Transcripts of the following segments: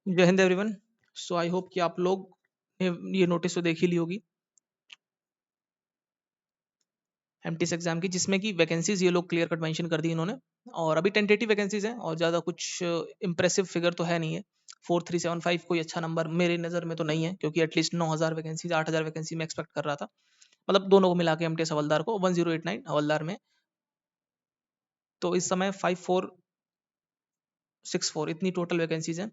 जय Hind everyone. So I hope कि आप लोग ने ये नोटिस तो देख ही ली होगी एमटीएस एग्जाम की, जिसमें कि वैकेंसीज ये लोग क्लियर कट मेंशन कर दी इन्होंने। और अभी टेंटेटिव वैकेंसीज हैं और ज़्यादा कुछ इंप्रेसिव फिगर तो है नहीं है। 4375 कोई अच्छा नंबर मेरी नज़र में तो नहीं है, क्योंकि एटलीस्ट 9000 वैकेंसीज 8000 वैकेंसी में एक्सपेक्ट कर रहा था। मतलब दोनों को मिला के एमटीएस हवलदार को 1089 हवलदार में। तो इस समय 5464 इतनी टोटल वैकेंसीज हैं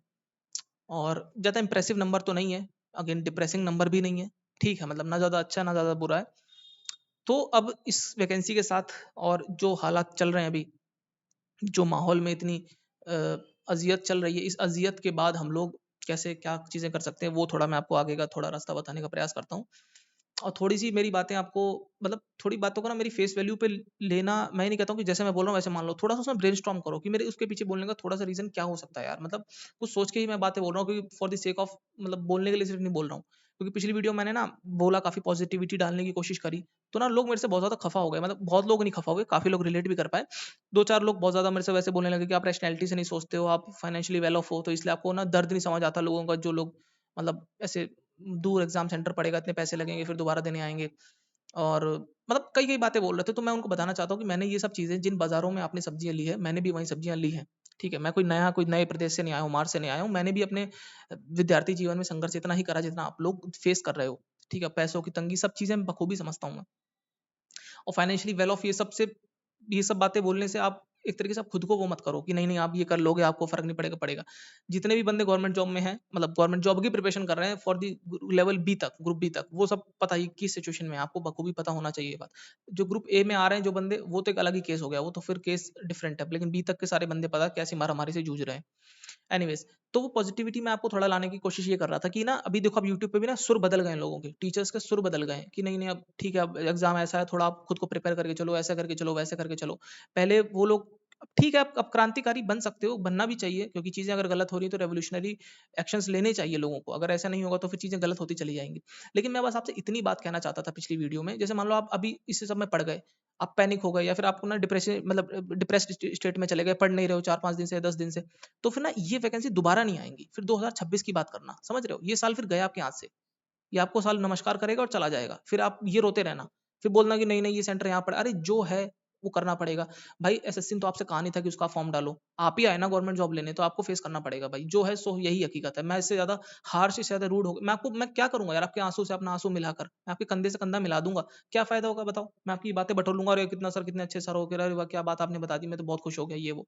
और ज़्यादा इंप्रेसिव नंबर तो नहीं है। अगेन डिप्रेसिंग नंबर भी नहीं है। ठीक है, मतलब ना ज़्यादा अच्छा ना ज़्यादा बुरा है। तो अब इस वैकेंसी के साथ और जो हालात चल रहे हैं अभी, जो माहौल में इतनी अ, अज़ियत चल रही है, इस अज़ियत के बाद हम लोग कैसे क्या चीज़ें कर सकते हैं, वो थोड़ा मैं आपको आगे का थोड़ा रास्ता बताने का प्रयास करता हूँ। और थोड़ी-सी मेरी बातें आपको, मतलब थोड़ी बातों को ना मेरी फेस वैल्यू पे लेना, मैं ये नहीं कहता हूँ कि जैसे मैं बोल रहा हूँ वैसे मान लो। थोड़ा-सा उसमें ब्रेनस्टॉर्म करो कि मेरे उसके पीछे बोलने का थोड़ा-सा रीज़न क्या हो सकता है यार। मतलब कुछ सोच के ही मैं बातें बोल रहा हूँ, क्योंकि फॉर द सेक ऑफ, मतलब बोलने के लिए सिर्फ़ नहीं बोल रहा हूँ। क्योंकि पिछली वीडियो मैंने ना बोला, काफ़ी पॉज़िटिविटी डालने की कोशिश करी, तो ना लोग मेरे से बहुत ज़्यादा खफ़ा हो गए। मतलब बहुत लोग नहीं खफ़ा हुए, काफ़ी लोग रिलेट भी कर पाए। 2-4 लोग बहुत ज़्यादा मेरे से वैसे बोलने लगे कि आप रैशनैलिटी से नहीं सोचते हो, आप फाइनेंशियली वेल ऑफ हो, तो इसलिए आपको ना दर्द नहीं समझ आता लोगों का, जो लोग मतलब ऐसे दूर एग्ज़ाम सेंटर पड़ेगा, इतने पैसे लगेंगे, फिर दोबारा देने आएँगे। और मतलब कई-कई बातें बोल रहे थे, तो मैं उनको बताना चाहता हूँ कि मैंने ये सब चीज़ें, जिन बाज़ारों में आपने सब्जियाँ ली है, मैंने भी वहीं सब्जियाँ ली हैं। ठीक है? मैं कोई नए प्रदेश से नहीं आया हूँ, मार से नहीं आया हूँ। मैंने भी अपने विद्यार्थी जीवन में संघर्ष इतना ही करा जितना आप लोग फेस कर रहे हो। ठीक है? पैसों की तंगी, सब चीज़ें मैं बखूबी समझता हूँ मैं। और फाइनेंशियली वेल ऑफ, ये सब बातें बोलने से आप एक तरीके से आप खुद को वो मत करो कि नहीं, नहीं आप ये कर लोगे, आपको फ़र्क नहीं पड़ेगा, पड़ेगा। जितने भी बंदे गवर्नमेंट जॉब में हैं, मतलब गवर्नमेंट जॉब की प्रिपरेशन कर रहे हैं फॉर द लेवल बी तक, ग्रुप बी तक, वो सब पता ही किस सिचुएशन में है, आपको बखूबी पता होना चाहिए ये बात। जो ग्रुप ए में आ रहे हैं जो बंदे, वो तो एक अलग ही केस हो गया, वो तो फिर केस डिफरेंट है। लेकिन बी तक के सारे बंदे पता कैसी मारामारी से जूझ रहे हैं। एनीवेज़, तो वो पॉज़िटिविटी मैं आपको थोड़ा लाने की कोशिश ये कर रहा था कि ना, अभी देखो, अब यूट्यूब पे भी ना सुर बदल गए हैं लोगों के, टीचर्स के सुर बदल गए हैं कि नहीं, नहीं अब ठीक है, अब एग्ज़ाम ऐसा है, थोड़ा आप खुद को प्रिपेयर करके चलो, ऐसा करके चलो, वैसे करके चलो। पहले वो लोग, अब ठीक है, अब क्रांतिकारी बन सकते हो, बनना भी चाहिए, क्योंकि चीज़ें अगर गलत हो रही हैं तो रेवोल्यूशनरी एक्शंस लेने चाहिए लोगों को। अगर ऐसा नहीं होगा तो फिर चीज़ें गलत होती चली जाएँगी। लेकिन मैं बस आपसे इतनी बात कहना चाहता था पिछली वीडियो में, जैसे मान लो आप अभी इस सब में पड़ गए, आप पैनिक हो गए, या फिर आपको ना डिप्रेशन, मतलब डिप्रेस्ड स्टेट में चले गए, पढ़ नहीं रहे हो 4-5 दिन से, 10 दिन से, तो फिर ना ये वैकेंसी दोबारा नहीं आएँगी। फिर 2026 की बात करना, समझ रहे हो? ये साल फिर गया आपके हाथ से। ये आपको साल नमस्कार करेगा और चला जाएगा। फिर आप ये रोते रहना। फिर बोलना कि नहीं-नहीं ये सेंटर यहाँ पड़ा। अरे जो है वो करना पड़ेगा। भाई एसएससी ने तो आपसे कहा नहीं था कि उसका फॉर्म डालो। आप ही आए ना गवर्नमेंट जॉब लेने, तो आपको फेस करना पड़ेगा भाई। जो है सो यही हकीकत है। मैं इससे ज़्यादा हार्श, इससे ज़्यादा रूड हो, मैं क्या करूँगा यार, आपके आँसू से अपना आँसू मिलाकर? मैं आपके कंधे से कंधा मिला दूँगा। क्या फ़ायदा होगा बताओ? मैं आपकी बातें बटोर लूँगा, अरे कितना सर, कितने अच्छे सर हो, अरे वाह! क्या बात आपने बता दी, मैं तो बहुत खुश हो गया, ये वो।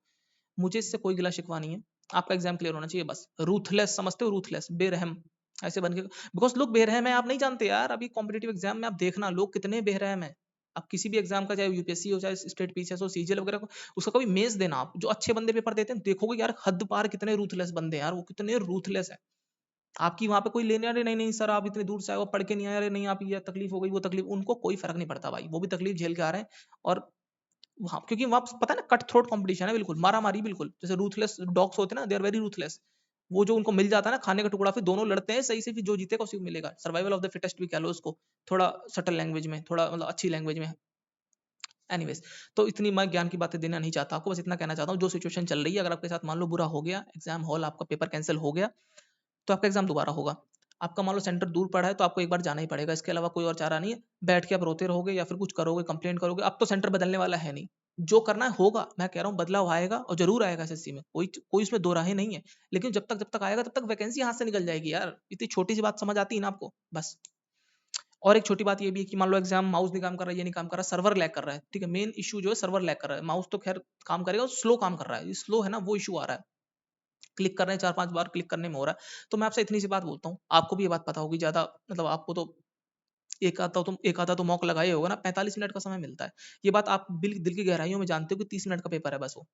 मुझे इससे कोई गिला-शिकवा नहीं है। आपका एग्ज़ाम क्लियर होना चाहिए बस। रूथलेस समझते हो, रूथलेस, बेरहम, ऐसे बन के, बिकॉज़ लोग बेरहम हैं, आप नहीं जानते यार। अभी कॉम्पिटिटिव एग्ज़ाम में आप देखना लोग कितने बेरहम हैं। आप किसी भी एग्ज़ाम का, चाहे यूपीएससी हो, चाहे स्टेट पीसीएस हो, सीजीएल वगैरह को, उसका कभी मेज़ देना आप। जो अच्छे बंदे पेपर देते हैं, देखोगे यार हद पार कितने रूथलेस बंदे हैं यार, वो कितने रूथलेस हैं। आपकी वहाँ पे कोई लेने, अरे नहीं, नहीं सर आप इतने दूर से आए हो, पढ़ के नहीं आए, अरे नहीं आप ये तकलीफ हो गई, वो तकलीफ, उनको कोई फ़र्क नहीं पड़ता भाई। वो भी तकलीफ झेल के आ रहे हैं। और वहाँ क्योंकि वहाँ पता है ना, कट थ्रोट कॉम्पिटिशन है बिल्कुल, मारा-मारी बिल्कुल। जैसे रूथलेस डॉग्स होते हैं ना, दे आर वेरी रूथलेस। वो जो उनको मिल जाता है ना खाने का टुकड़ा, फिर दोनों लड़ते हैं सही से, फिर जो जीतेगा उसी को मिलेगा। सर्वाइवल ऑफ द फिटेस्ट भी कह लो उसको, थोड़ा सटल लैंग्वेज में, थोड़ा मतलब अच्छी लैंग्वेज में। एनीवेज़, तो इतनी मैं ज्ञान की बातें देना नहीं चाहता आपको, बस इतना कहना चाहता हूँ, जो सिचुएशन चल रही है, अगर आपके साथ मान लो बुरा हो गया, एग्ज़ाम हॉल आपका पेपर कैंसल हो गया, तो आपका एग्ज़ाम दोबारा होगा। आपका मान लो सेंटर दूर पड़ा है, तो आपको एक बार जाना ही पड़ेगा, इसके अलावा कोई और चारा नहीं है। बैठ के आप रोते रहोगे या फिर कुछ करोगे, कंप्लेंट करोगे, अब तो सेंटर बदलने वाला है नहीं। जो करना है होगा, मैं कह रहा हूँ बदलाव आएगा और ज़रूर आएगा एसएससी में, कोई इसमें दो राहें नहीं है। लेकिन जब तक आएगा तब तक वैकेंसी हाथ से निकल जाएगी यार। इतनी छोटी-सी बात समझ आती है ना आपको? बस। और एक छोटी बात ये भी है कि मान लो एग्ज़ाम माउस नहीं काम कर रहा है, ये नहीं काम कर रहा, सर्वर लैग कर रहा है, ठीक है? मेन इश्यू जो है सर्वर लैग कर रहा है। माउस तो ख़ैर काम करेगा, स्लो काम कर रहा है। ये स्लो है ना, वो इश्यू आ रहा है। क्लिक कर रहे हैं 4-5 बार क्लिक करने में हो रहा है। तो मैं आपसे इतनी सी बात बोलता हूँ, आपको भी ये बात पता होगी ज़्यादा, मतलब आपको तो एक आधा तो मॉक लगा ही होगा ना, 45 मिनट का समय मिलता है। ये बात आप दिल की गहराइयों में जानते हो कि 30 मिनट का पेपर है बस वो।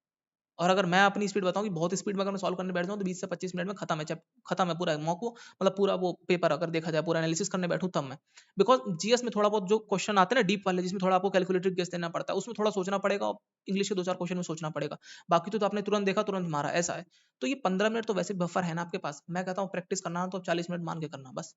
और अगर मैं अपनी स्पीड बताऊँ कि बहुत स्पीड में अगर मैं सॉल्व करने बैठ जाऊँ तो 20 से 25 मिनट में खत्म है पूरा मॉक वो, मतलब पूरा वो पेपर अगर देखा जाए, पूरा एनालिसिस करने बैठूँ तब मैं। बिकॉज़ जीएस में थोड़ा बहुत जो क्वेश्चन आते हैं ना डीप वाले, जिसमें थोड़ा आपको कैलकुलेटेड गेस देना पड़ता है, उसमें थोड़ा सोचना पड़ेगा और इंग्लिश के 2-4 क्वेश्चन में सोचना पड़ेगा। बाकी तो आपने तुरंत देखा, तुरंत मारा, ऐसा है। तो ये 15 मिनट तो वैसे बफर है ना आपके पास। मैं कहता हूँ प्रैक्टिस करना है तो 40 मिनट मान के करना बस।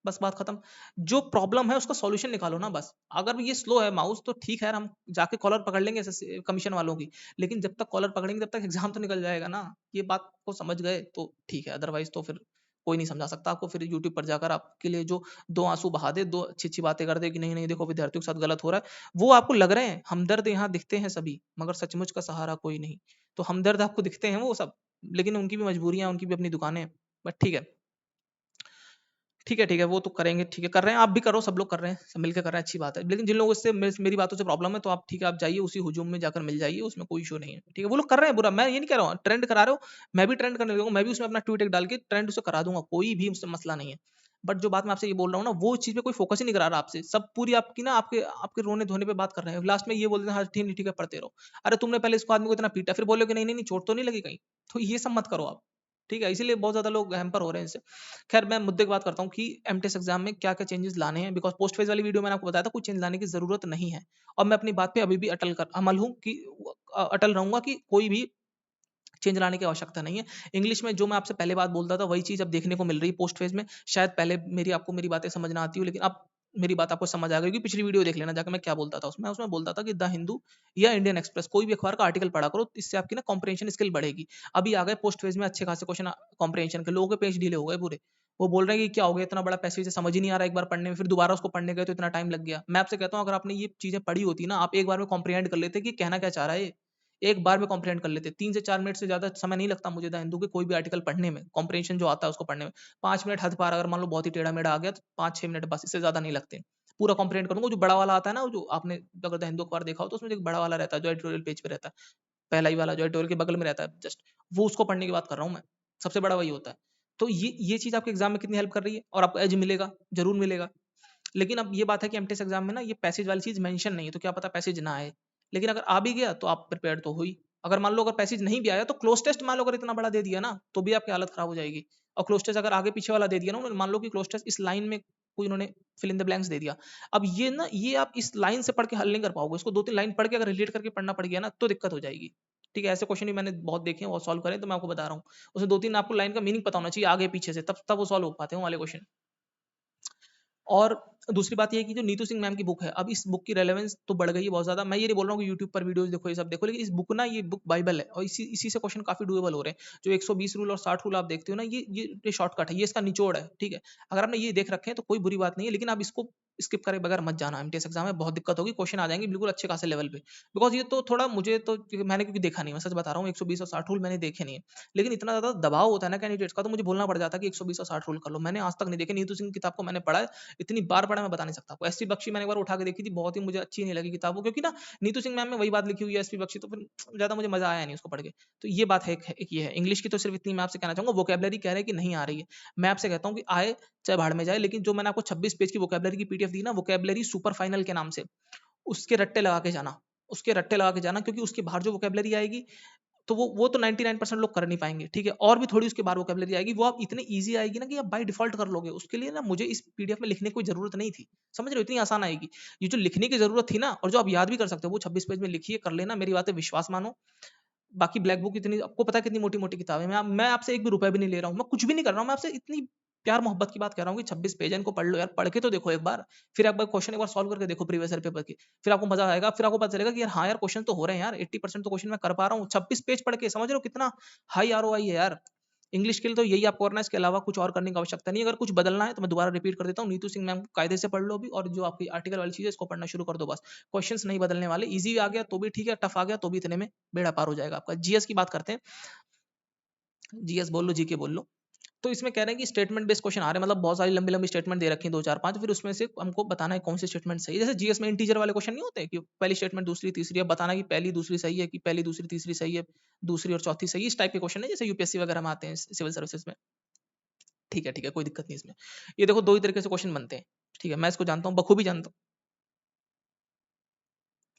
बस बात खत्म। जो प्रॉब्लम है उसका सॉल्यूशन निकालो ना बस। अगर ये स्लो है माउस तो ठीक है यार, हम जाके कॉलर पकड़ लेंगे कमीशन वालों की, लेकिन जब तक कॉलर पकड़ेंगे तब तक एग्जाम तो निकल जाएगा ना। ये बात को समझ गए तो ठीक है, अदरवाइज तो फिर कोई नहीं समझा सकता आपको। फिर यूट्यूब पर जाकर आपके लिए जो दो आंसू बहा दे, दो अच्छी अच्छी बातें कर दे कि नहीं नहीं देखो विद्यार्थियों के साथ गलत हो रहा है, वो आपको लग रहे हैं हमदर्द यहाँ दिखते हैं सभी, मगर सचमुच का सहारा कोई नहीं। तो हमदर्द आपको दिखते हैं वो सब, लेकिन उनकी भी मजबूरियां, उनकी भी अपनी दुकानें हैं। बट ठीक है, ठीक है, वो तो करेंगे, ठीक है, कर रहे हैं, आप भी करो, सब लोग कर रहे हैं, सब मिलकर कर रहे हैं, अच्छी बात है। लेकिन जिन लोगों से मेरी बातों से प्रॉब्लम है, तो आप ठीक है, आप जाइए उसी हुजूम में जाकर मिल जाइए, उसमें कोई इशू नहीं है, ठीक है। वो लोग कर रहे हैं बुरा, मैं ये नहीं कह रहा हूँ, ट्रेंड करा रहे हो, मैं भी ट्रेंड करने लगूंगा, मैं भी उसमें अपना ट्वीट एक डाल के ट्रेंड उसे करा दूंगा, कोई भी उससे मसला नहीं है। बट जो बात मैं आपसे ये बोल रहा हूँ ना, वो चीज पे कोई फोकस ही नहीं करा रहा आपसे, सब पूरी आपकी ना आपके आपके रोने धोने पे बात कर रहे हैं, लास्ट में ये बोल देते हैं हाँ ठीक है पढ़ते रहो। अरे तुमने पहले इसको आदमी को इतना पीटा, फिर बोलो कि नहीं नहीं नहीं चोट तो नहीं लगी कहीं, तो ये सब मत करो आप, ठीक है। इसीलिए बहुत ज्यादा लोग हैम्पर हो रहे हैं इससे। खैर मैं मुद्दे की बात करता हूँ कि एमटेस एग्जाम में क्या क्या चेंजेस लाने हैं, बिकॉज पोस्ट फेज वाली वीडियो मैंने आपको बताया था कुछ चेंज लाने की जरूरत नहीं है, और मैं अपनी बात पे अभी भी अमल हूँ कि अटल रहूंगा कि कोई भी चेंज लाने की आवश्यकता नहीं है। इंग्लिश में जो मैं आपसे पहले बात बोलता था वही चीज अब देखने को मिल रही है पोस्ट फेज में। शायद पहले मेरी बातें समझ ना आती हो, लेकिन अब मेरी बात आपको समझ आ गई, क्योंकि पिछली वीडियो देख लेना जाकर मैं क्या बोलता था उसमें। उसमें बोलता था कि द हिंदू या इंडियन एक्सप्रेस कोई भी अखबार का आर्टिकल पढ़ा करो, इससे आपकी ना कॉम्प्रिहेंशन स्किल बढ़ेगी। अभी आ गए पोस्ट फेज में अच्छे खासे क्वेश्चन कॉम्प्रिहेंशन के, लोगों के पेज ढीले हो गए पूरे। वो बोल रहे हैं कि क्या हो गया, इतना बड़ा पैसेज समझ ही नहीं आ रहा एक बार पढ़ने में, फिर दोबारा उसको पढ़ने गए तो इतना टाइम लग गया। मैं आपसे कहता हूँ अगर आपने ये चीजें पढ़ी होती ना, आप एक बार में कॉम्प्रिहेंड कर लेते कि कहना क्या चाह रहा है, एक बार में कॉम्प्रिहेंड कर लेते। 3 से 4 मिनट से ज़्यादा समय नहीं लगता मुझे द हिंदू के कोई भी आर्टिकल पढ़ने में, कॉम्प्रिहेंशन जो आता है उसको पढ़ने में। 5 मिनट हद पार, अगर मान लो बहुत ही टेढ़ा-मेढ़ा आ गया तो 5-6 मिनट बस, इससे ज़्यादा नहीं लगते। पूरा कॉम्प्रिहेंड करूँगा, जो बड़ा वाला आता है ना, जो आपने अगर द हिंदू अखबार देखा हो तो उसमें एक बड़ा वाला रहता है जो एडिटोरियल पेज पे रहता है। पहला ही वाला जो एडिटोरियल के बगल में रहता है जस्ट, वो उसको पढ़ने की बात कर रहा हूँ मैं। सबसे बड़ा वही होता है। तो ये चीज़ आपके एग्ज़ाम में कितनी हेल्प कर रही है, और आपको एज मिलेगा, ज़रूर मिलेगा। लेकिन अब ये बात है कि एमटेस एग्जाम में ना ये पैसेज वाली चीज मेंशन नहीं है, तो क्या पता पैसेज ना आए। लेकिन अगर आ भी गया तो आप प्रिपेयर तो हुई। अगर मान लो अगर पैसेज नहीं भी आया तो क्लोज टेस्ट मान लो अगर इतना बड़ा दे दिया ना, तो भी आपकी हालत खराब हो जाएगी। और क्लोज टेस्ट अगर आगे पीछे वाला दे दिया ना उन्होंने, मान लो कि क्लोज टेस्ट इस लाइन में कोई उन्होंने फिल इन द ब्लैंक्स दे दिया, अब ये ना ये आप इस लाइन से पढ़ के हल नहीं कर पाओगे, इसको 2-3 लाइन पढ़ के अगर रिलेट करके पढ़ना पड़ गया ना तो दिक्कत हो जाएगी। ठीक है, ऐसे क्वेश्चन भी मैंने बहुत देखे हैं और सॉल्व करे, तो मैं आपको बता रहा हूँ। उसमें 2-3 आपको लाइन का मीनिंग पता होना चाहिए आगे पीछे से, तब तब वो सॉल्व हो पाते हैं वो वाले क्वेश्चन। और दूसरी बात ये है कि जो नीतू सिंह मैम की बुक है, अब इस बुक की रेलेवेंस तो बढ़ गई है बहुत ज़्यादा। मैं ये नहीं बोल रहा हूँ कि यूट्यूब पर वीडियोज़ देखो, ये सब देखो, लेकिन इस बुक ना, ये बुक बाइबल है, और इसी इसी से क्वेश्चन काफ़ी डूएबल हो रहे हैं। जो 120 रूल और 60 रूल आप देखते हो ना, ये शॉर्टकट है, ये इसका निचोड़ है, ठीक है? अगर आपने ये देख रखे हैं तो कोई बुरी बात नहीं है, लेकिन आप इसको स्किप करे बगैर मत जाना। एमटीएस एग्जाम में बहुत दिक्कत होगी, क्वेश्चन आ जाएंगे बिल्कुल अच्छे खासे लेवल पे। बिकॉज़ ये तो थोड़ा मुझे तो, क्योंकि मैंने देखा नहीं, मैं सच बता रहा हूँ, 120 और 60 रूल मैंने देखे नहीं है। लेकिन इतना ज़्यादा दबाव होता है ना कैंडिडेट्स का, तो मुझे बोलना पड़ जाता है कि 120 और 60 रूल कर लो। मैंने आज तक नहीं देखे। नीतू सिंह की किताब को मैंने पढ़ा है, इतनी बार पढ़ा मैं बता नहीं सकता आपको। एसपी बख्शी मैंने एक बार उठा के देखी थी, बहुत ही मुझे अच्छी नहीं लगी किताब वो, क्योंकि ना नीतू सिंह मैम में वही बात लिखी हुई है एसपी बख्शी, तो फिर ज़्यादा मुझे मज़ा आया नहीं उसको पढ़ के। तो ये बात है, एक ये है। इंग्लिश की तो सिर्फ इतनी मैं आपसे कहना चाहूँगा, वोकैबुलरी कह रहे हैं कि नहीं आ रही है। मैं आपसे कहता हूँ कि आए चाहे भाड़ में जाए, लेकिन जो मैंने आपको 26 पेज की वोकैबुलरी की पीडीएफ दी ना, वोकैबुलरी सुपर फाइनल के नाम से, उसके रट्टे लगा के जाना, उसके रट्टे लगा के जाना, क्योंकि उसके बाहर जो वोकैबुलरी आएगी तो वो तो 99% लोग कर नहीं पाएँगे, ठीक है? और भी थोड़ी उसके बाद वोकैबुलरी आएगी, वो आप इतनी ईज़ी आएगी ना कि आप बाय डिफ़ॉल्ट कर लोगे। उसके लिए ना मुझे इस पीडीएफ में लिखने की कोई ज़रूरत नहीं थी। समझ रहे हो? इतनी आसान आएगी। ये जो लिखने की ज़रूरत थी ना, और जो आप याद भी कर सकते हो, वो 26 पेज में लिखिए, कर लेना, मेरी बातें विश्वास मानो। बाकी ब्लैक बुक इतनी, आपको पता है कितनी मोटी-मोटी किताब है। मैं आपसे ₹1 भी नहीं ले रहा हूँ, मैं कुछ भी नहीं कर रहा हूँ, मैं आपसे इतनी प्यार-मोहब्बत की बात कर रहा हूँ कि 26 पेज है, इनको पढ़ लो यार, पढ़ के तो देखो एक बार। फिर एक बार क्वेश्चन एक बार सॉल्व करके देखो प्रीवियस ईयर पेपर के। फिर आपको मज़ा आएगा, फिर आपको पता चलेगा कि यार हाँ यार, क्वेश्चन तो हो रहे हैं यार, 80% तो क्वेश्चन मैं कर पा रहा हूँ। 26 पेज पढ़ के, समझ रहे हो कितना हाई आरओआई है यार। इंग्लिश के लिए तो यही आपको करना है, इसके अलावा कुछ और करने की आवश्यकता नहीं है। अगर कुछ बदलना है तो मैं दोबारा रिपीट कर देता हूँ, नीतू सिंह मैम को कायदे से पढ़ लो अभी, और जो आपकी आर्टिकल वाली चीज़ है इसको पढ़ना शुरू कर दो बस। क्वेश्चंस नहीं बदलने वाले, ईज़ी आ गया तो भी ठीक है, टफ आ गया तो भी इतने में बेड़ा पार हो जाएगा आपका। जीएस की बात करते हैं। जीएस बोल लो, जीके बोल लो। तो इसमें कह रहे हैं कि स्टेटमेंट बेस्ड क्वेश्चन आ रहे हैं, मतलब बहुत सारी लंबी-लंबी स्टेटमेंट दे रखी हैं 2, 4, 5, फिर उसमें से हमको बताना है कौन सी स्टेटमेंट सही है। जैसे जीएस में इंटीजर वाले क्वेश्चन नहीं होते कि पहली स्टेटमेंट दूसरी, तीसरी, अब बताना कि पहली, दूसरी सही है कि पहली, दूसरी, तीसरी सही है, दूसरी और चौथी सही है। इस टाइप के क्वेश्चन है जैसे यूपीएससी वगैरह में आते हैं सिविल सर्विसेज में। ठीक है, कोई दिक्कत नहीं इसमें। ये देखो 2 ही तरीके से क्वेश्चन बनते हैं। ठीक है, मैं इसको जानता हूँ, बखूबी जानता हूँ।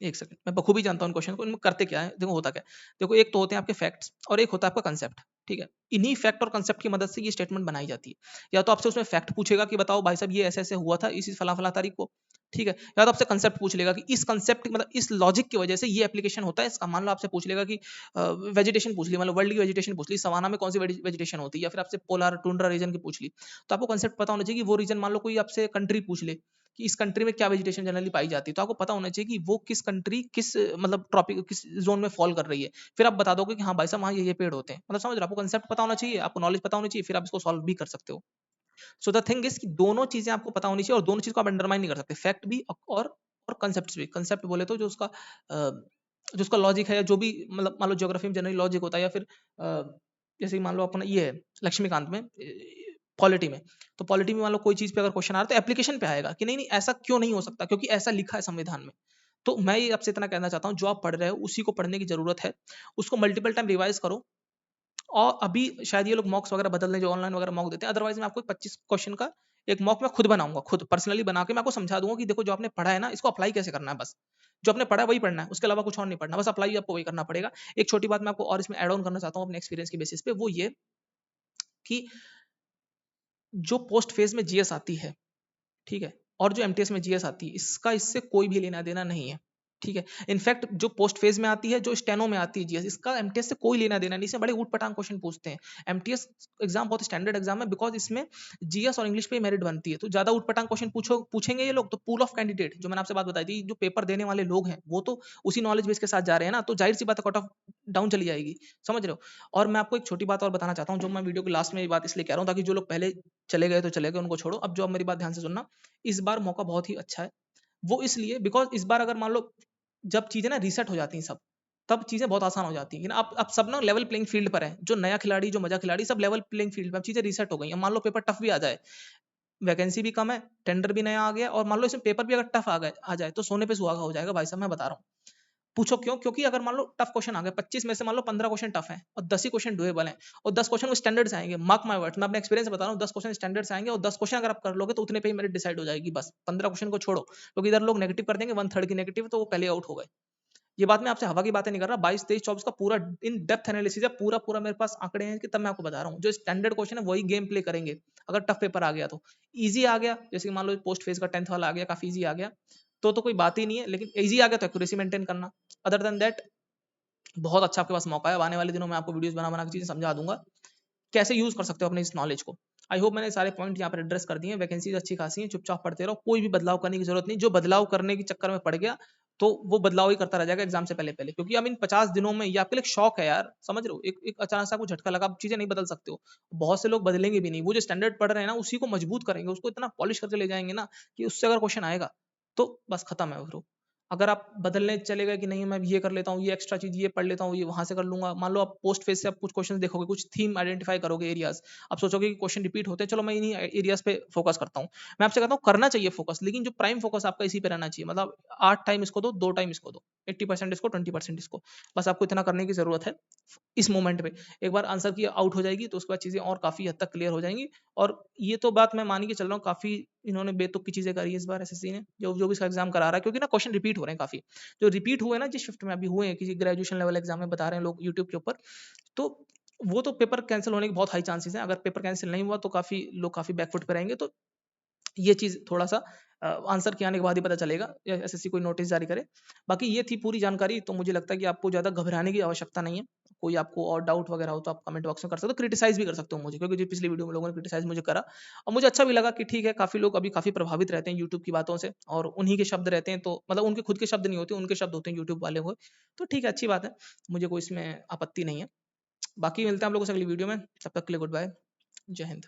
1 सेकंड, मैं बखूबी जानता हूँ इन क्वेश्चन को, इनमें करते क्या है, देखो होता क्या है। देखो एक तो होते हैं आपके फैक्ट्स और एक होता है आपका कांसेप्ट। ठीक है, इन्हीं फैक्ट और कंसेप्ट की मदद से ये स्टेटमेंट बनाई जाती है। या तो आपसे उसमें फैक्ट पूछेगा कि बताओ भाई साहब ये ऐसे ऐसे हुआ था इस फला फला तारीख को, ठीक है, या तो आपसे कंसेप्ट पूछ लेगा कि इस कंसेप्ट मतलब इस लॉजिक की वजह से ये एप्लीकेशन होता है इसका। मान लो आपसे पूछ लेगा कि वेजिटेशन पूछ ली, मतलब वर्ल्ड की वेजिटेशन पूछ ली, सवाना में कौन सी वेजिटेशन होती है, या फिर आपसे पोलर टुंड्रा रीजन की पूछ ली, तो आपको कंसेप्ट पता होना चाहिए कि वो रीजन, मान लो कोई आपसे कंट्री पूछ ले कि इस कंट्री में क्या वेजिटेशन जनरली पाई जाती है, तो आपको पता होना चाहिए कि वो किस कंट्री किस मतलब ट्रॉपिक किस जोन में फॉल कर रही है। फिर आप बता दोगे कि हाँ भाई साहब वहाँ ये पेड़ होते हैं, मतलब समझ रहे हो, आपको कंसेप्ट पता होना चाहिए, आपको नॉलेज पता होनी चाहिए, फिर आप इसको सॉल्व भी कर सकते हो। सो द थिंग इज कि दोनों चीजें आपको पता होनी चाहिए और दोनों चीज को आप अंडरमाइन नहीं कर सकते, फैक्ट भी और कंसेप्ट भी। कंसेप्ट बोले तो जो उसका लॉजिक है, जो भी मतलब मान लो ज्योग्राफी में जनरली लॉजिक होता है, या फिर जैसे कि मान लो अपना ये है लक्ष्मीकांत में पॉलिटी में, तो पॉलिटी में मान लो कोई चीज पे अगर क्वेश्चन आ रहा है तो एप्लीकेशन पे आएगा कि नहीं नहीं ऐसा क्यों नहीं हो सकता, क्योंकि ऐसा लिखा है संविधान में। तो मैं ये आपसे इतना कहना चाहता हूँ, जो आप पढ़ रहे हो उसी को पढ़ने की जरूरत है, उसको मल्टीपल टाइम रिवाइज करो। और अभी शायद ये लोग मॉक्स वगैरह बदल दें, जो ऑनलाइन वगैरह मॉक देते हैं, अदरवाइज मैं आपको 25 क्वेश्चन का एक मॉक मैं खुद बनाऊंगा, खुद पर्सनली बना के मैं आपको समझा दूंगा कि देखो जो आपने पढ़ा है ना इसको अप्लाई कैसे करना है, बस जो आपने पढ़ा है वही पढ़ना है, उसके अलावा कुछ और नहीं पढ़ना, बस अप्लाई आपको वही करना पड़ेगा। एक छोटी बात मैं आपको और इसमें ऐड ऑन करना चाहता हूँ अपने एक्सपीरियंस की बेसिस पे, वो ये कि जो पोस्ट फेज में जीएस आती है, ठीक है, और जो एमटीएस में जीएस आती है, इसका इससे कोई भी लेना देना नहीं है, ठीक है। इनफैक्ट जो पोस्ट फेज में आती है, जो स्टेनो में आती है जीएस, इसका एमटीएस से कोई लेना देना नहीं, इसमें बड़े ऊट पटांग क्वेश्चन पूछते हैं। एमटीएस एग्जाम बहुत स्टैंडर्ड एग्जाम है, बिकॉज इसमें जीएस और इंग्लिश पे मेरिट बनती है, तो ज्यादा ऊट पटांग क्वेश्चन पूछेंगे ये लोग, तो पूल ऑफ कैंडिडेट जो मैंने आपसे बात बताई थी, जो पेपर देने वाले लोग हैं वो तो उसी नॉलेज बेस के साथ जा रहे हैं ना, तो जाहिर सी बात है कट ऑफ डाउन चली जाएगी, समझ रहे हो। और मैं आपको एक छोटी बात और बताना चाहता हूँ, जो मैं वीडियो के लास्ट में ये बात इसलिए कह रहा हूँ ताकि जो लोग पहले चले गए तो चले गए, उनको छोड़ो। अब जो आप मेरी बात ध्यान से सुनना, इस बार मौका बहुत ही अच्छा है, वो इसलिए बिकॉज इस बार अगर मान लो जब चीजें ना रीसेट हो जाती हैं सब, तब चीजें बहुत आसान हो जाती हैं। अब सब ना लेवल प्लेइंग फील्ड पर है, जो नया खिलाड़ी जो मजा खिलाड़ी सब लेवल प्लेइंग फील्ड पर, अब चीजें रीसेट हो गई। अब मान लो पेपर टफ भी आ जाए, वैकेंसी भी कम है, टेंडर भी नया आ गया, और मान लो इसमें पेपर भी अगर टफ आ जाए तो सोने पे सुहागा हो जाएगा भाई साहब, मैं बता रहा हूँ। पूछो क्यों? क्योंकि अगर मान लो टफ क्वेश्चन आ गए 25 में से, मान लो 15 क्वेश्चन टफ हैं और 10 ही क्वेश्चन डुएबल हैं, और 10 क्वेश्चन वो स्टैंडर्ड से आएंगे, मार्क माय वर्ड्स, मैं अपने एक्सपीरियंस बता रहा हूँ, 10 क्वेश्चन स्टैंडर्ड से आएंगे, और 10 क्वेश्चन अगर आप कर लोगे तो उतने पे ही मेरिट डिसाइड हो जाएगी, बस 15 क्वेश्चन को छोड़ो, क्योंकि इधर लोग नेगेटिव कर देंगे 1/3 की नेगेटिव, तो वो पहले आउट हो गए। ये बात मैं आपसे हवा की बातें नहीं कर रहा, 22 23 24 का पूरा इन डेप्थ एनालिसिस है, पूरा पूरा मेरे पास आंकड़े हैं, कि तब मैं आपको बता रहा हूँ जो स्टैंडर्ड क्वेश्चन है वही गेम प्ले करेंगे। अगर टफ पेपर आ गया तो इजी आ गया, जैसे कि मान लो पोस्ट फेज का 10th वाला आ गया, काफी इजी आ गया, तो कोई बात ही नहीं है, लेकिन इजी आ गया तो एक्यूरेसी मेंटेन करना। अदर देन दैट बहुत अच्छा आपके पास मौका है, अब आने वाले दिनों में आपको वीडियोस बना बना के चीजें समझा दूंगा कैसे यूज कर सकते हो अपने इस नॉलेज को। आई होप मैंने सारे पॉइंट यहाँ पर एड्रेस कर दिए हैं। वैकेंसीज अच्छी खासी हैं, चुपचाप पढ़ते रहो, कोई भी बदलाव करने की जरूरत नहीं, जो बदलाव करने के चक्कर में पड़ गया तो वो बदलाव ही करता रह जाएगा एग्जाम से पहले पहले, क्योंकि अब इन 50 दिनों में ये आपके लिए एक शौक है यार, समझ रहे हो, एक अचानक से आपको झटका लगा, आप चीजें नहीं बदल सकते हो, बहुत से लोग बदलेंगे भी नहीं, वो जो स्टैंडर्ड पढ़ रहे हैं ना उसी को मजबूत करेंगे, उसको इतना पॉलिश करके ले जाएंगे ना कि उससे अगर क्वेश्चन आएगा तो बस खत्म है फिर। अगर आप बदलने चले गए कि नहीं मैं ये कर लेता हूँ, ये एक्स्ट्रा चीज ये पढ़ लेता हूँ, ये वहां से कर लूंगा, मान लो आप पोस्ट फेज से आप कुछ क्वेश्चन देखोगे, कुछ थीम आइडेंटिफाई करोगे, एरियाज, आप सोचोगे कि क्वेश्चन रिपीट होते हैं, चलो मैं इन्हीं एरियाज पे फोकस करता हूँ। मैं आपसे कहता हूँ करना चाहिए फोकस, लेकिन जो प्राइम फोकस आपका इसी पे रहना चाहिए, मतलब 8 टाइम इसको दो, 2 टाइम इसको दो, 80% इसको, 20% इसको, बस आपको इतना करने की जरूरत है इस मोमेंट पे। एक बार आंसर की आउट हो जाएगी तो उसके बाद चीजें और काफी हद तक क्लियर हो जाएंगी। और ये तो बात मैं मान के चल रहा हूँ, काफी इन्होंने बेतुक की चीजें करी है इस बार एसएससी ने, जो जो भी इसका एग्जाम करा रहा है, क्योंकि ना क्वेश्चन रिपीट हो रहे हैं काफी, जो रिपीट हुए ना जिस शिफ्ट में अभी हुए हैं, किसी ग्रेजुएशन लेवल एग्जाम में बता रहे हैं लोग यूट्यूब के ऊपर, तो वो तो पेपर कैंसिल होने के बहुत हाई चांसेस हैं। अगर पेपर कैंसिल नहीं हुआ तो काफी लोग काफी बैकफुट पे रहेंगे, तो ये चीज थोड़ा सा आंसर के आने के बाद ही पता चलेगा, एसएससी कोई नोटिस जारी करे। बाकी ये थी पूरी जानकारी, तो मुझे लगता है कि आपको ज्यादा घबराने की आवश्यकता नहीं है। कोई आपको और डाउट वगैरह हो तो आप कमेंट बॉक्स में कर सकते हो, क्रिटिसाइज भी कर सकते हो मुझे, क्योंकि जो पिछली वीडियो में लोगों ने क्रिटिसाइज मुझे करा, और मुझे अच्छा भी लगा कि ठीक है, काफी लोग अभी काफी प्रभावित रहते हैं यूट्यूब की बातों से, और उन्हीं के शब्द रहते हैं, तो मतलब उनके खुद के शब्द नहीं होते, उनके शब्द होते हैं यूट्यूब वाले को, तो ठीक है, अच्छी बात है, मुझे कोई इसमें आपत्ति नहीं है। बाकी मिलते हैं आप लोगों से अगली वीडियो में, तब तक के लिए गुड बाय, जय हिंद।